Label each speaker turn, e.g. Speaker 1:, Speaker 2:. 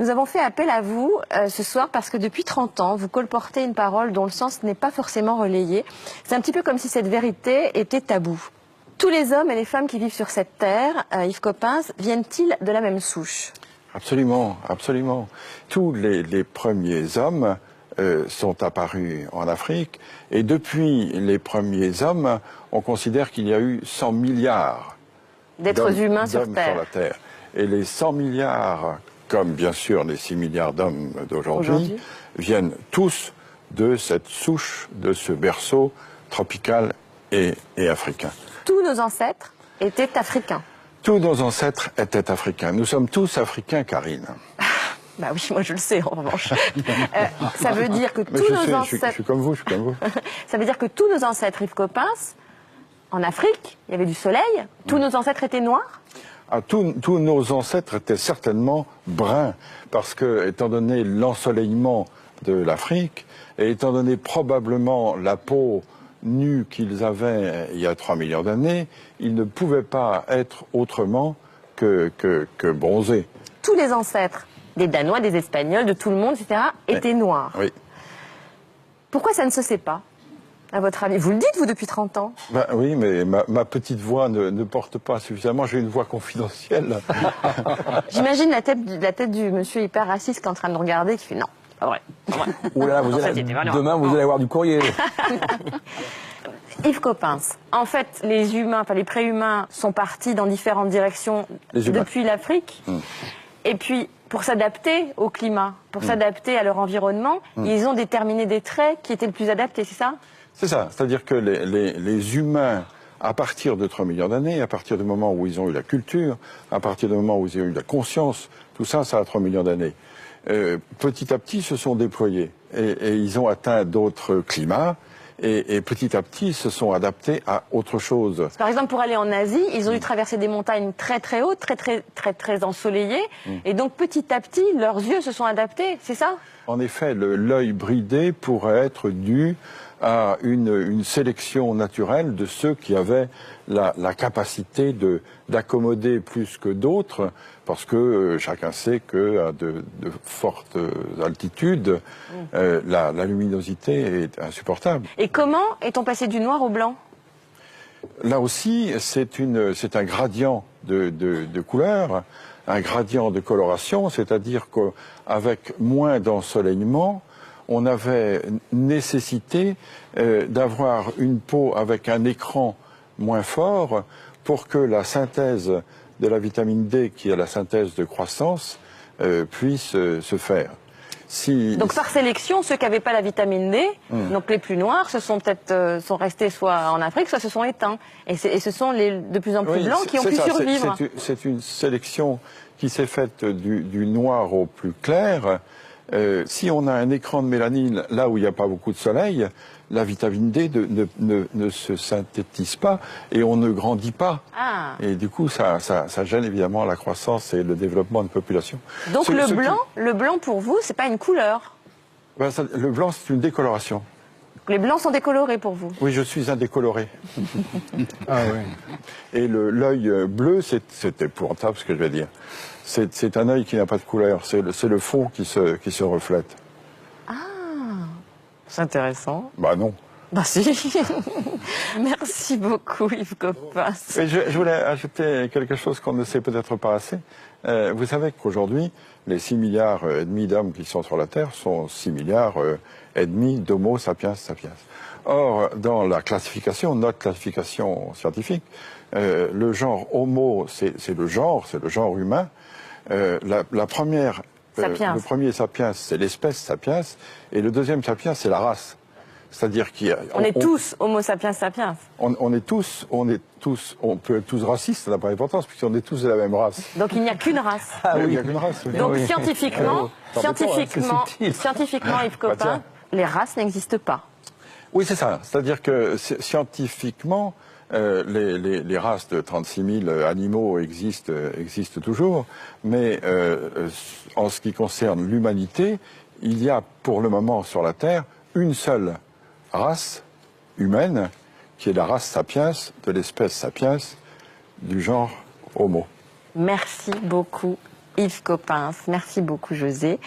Speaker 1: Nous avons fait appel à vous ce soir parce que depuis 30 ans, vous colportez une parole dont le sens n'est pas forcément relayé. C'est un petit peu comme si cette vérité était taboue. Tous les hommes et les femmes qui vivent sur cette terre, Yves Coppens, viennent-ils de la même souche?
Speaker 2: Absolument, absolument. Tous les premiers hommes sont apparus en Afrique et depuis les premiers hommes, on considère qu'il y a eu 100 milliards
Speaker 1: d'êtres humains sur
Speaker 2: la Terre. Et les 100 milliards, comme bien sûr les 6 milliards d'hommes d'aujourd'hui, viennent tous de cette souche, de ce berceau tropical et africain.
Speaker 1: Tous nos ancêtres étaient africains.
Speaker 2: Tous nos ancêtres étaient africains. Nous sommes tous africains, Karine.
Speaker 1: Bah oui, moi je le sais en revanche. Ça veut dire que tous nos ancêtres...
Speaker 2: Je suis comme vous, je suis comme vous.
Speaker 1: Ça veut dire que tous nos ancêtres, Yves Coppens, en Afrique, il y avait du soleil, tous nos ancêtres étaient noirs?
Speaker 2: Tous nos ancêtres étaient certainement bruns, parce que, étant donné l'ensoleillement de l'Afrique, et étant donné probablement la peau nue qu'ils avaient il y a 3 millions d'années, ils ne pouvaient pas être autrement que bronzés.
Speaker 1: Tous les ancêtres, des Danois, des Espagnols, de tout le monde, etc., étaient noirs.
Speaker 2: Oui.
Speaker 1: Pourquoi ça ne se sait pas, à votre avis? Vous le dites, vous, depuis 30 ans.
Speaker 2: Ben oui, mais ma petite voix ne porte pas suffisamment. J'ai une voix confidentielle.
Speaker 1: J'imagine la tête du monsieur hyper raciste qui est en train de nous regarder, qui fait non, pas vrai.
Speaker 3: Ouh là, demain, vous allez avoir du courrier.
Speaker 1: Yves Coppens, en fait, les humains, enfin les préhumains sont partis dans différentes directions depuis l'Afrique. Et puis, pour s'adapter au climat, pour s'adapter à leur environnement, ils ont déterminé des traits qui étaient le plus adaptés, c'est ça?
Speaker 2: C'est ça, c'est-à-dire que les humains, à partir de 3 millions d'années, à partir du moment où ils ont eu la culture, à partir du moment où ils ont eu la conscience, tout ça, ça a 3 millions d'années. Petit à petit, se sont déployés et ils ont atteint d'autres climats. Et petit à petit, se sont adaptés à autre chose.
Speaker 1: Par exemple, pour aller en Asie, ils ont dû traverser des montagnes très très hautes, très ensoleillées. Et donc, petit à petit, leurs yeux se sont adaptés, c'est ça?
Speaker 2: En effet, l'œil bridé pourrait être dû à une sélection naturelle de ceux qui avaient la capacité d'accommoder plus que d'autres, parce que chacun sait qu'à de fortes altitudes, la luminosité est insupportable.
Speaker 1: Et comment est-on passé du noir au blanc?
Speaker 2: Là aussi, c'est un gradient de couleur, un gradient de coloration, c'est-à-dire qu'avec moins d'ensoleillement, on avait nécessité d'avoir une peau avec un écran moins fort pour que la synthèse de la vitamine D, qui est la synthèse de croissance, puisse se faire.
Speaker 1: Donc par sélection, ceux qui n'avaient pas la vitamine D, donc les plus noirs, sont restés soit en Afrique, soit se sont éteints. Et ce sont les de plus en plus blancs qui ont pu survivre.
Speaker 2: C'est une sélection qui s'est faite du noir au plus clair. Si on a un écran de mélanine là où il n'y a pas beaucoup de soleil, la vitamine D ne se synthétise pas et on ne grandit pas. Et du coup, ça gêne évidemment la croissance et le développement de population.
Speaker 1: Donc le blanc pour vous, c'est pas une couleur?
Speaker 2: Le blanc, c'est une décoloration.
Speaker 1: Les blancs sont décolorés pour vous?
Speaker 2: Oui, je suis un décoloré.
Speaker 3: Ah oui.
Speaker 2: Et l'œil bleu, c'est épouvantable ce que je vais dire. C'est un œil qui n'a pas de couleur, c'est le fond qui se reflète.
Speaker 1: Ah, c'est intéressant.
Speaker 2: Bah non.
Speaker 1: Bah si. Merci beaucoup Yves Coppens.
Speaker 2: Et je voulais ajouter quelque chose qu'on ne sait peut-être pas assez. Vous savez qu'aujourd'hui, les 6 milliards et demi d'hommes qui sont sur la Terre sont 6 milliards et demi d'Homo sapiens sapiens. Or, dans la classification, notre classification scientifique, le genre Homo, c'est le genre humain. Le premier sapiens, c'est l'espèce sapiens, et le deuxième sapiens, c'est la race. C'est-à-dire
Speaker 1: on est tous Homo sapiens sapiens.
Speaker 2: On peut être tous racistes, ça n'a pas d'importance, puisqu'on est tous de la même race.
Speaker 1: Donc il n'y a qu'une race.
Speaker 2: Il n'y a qu'une race. Oui.
Speaker 1: Donc scientifiquement, Yves Coppens, les races n'existent pas.
Speaker 2: Oui, c'est ça. C'est-à-dire que scientifiquement, les races de 36 000 animaux existent toujours, mais en ce qui concerne l'humanité, il y a pour le moment sur la Terre une seule race humaine, qui est la race sapiens, de l'espèce sapiens, du genre Homo.
Speaker 1: Merci beaucoup Yves Coppens. Merci beaucoup, José.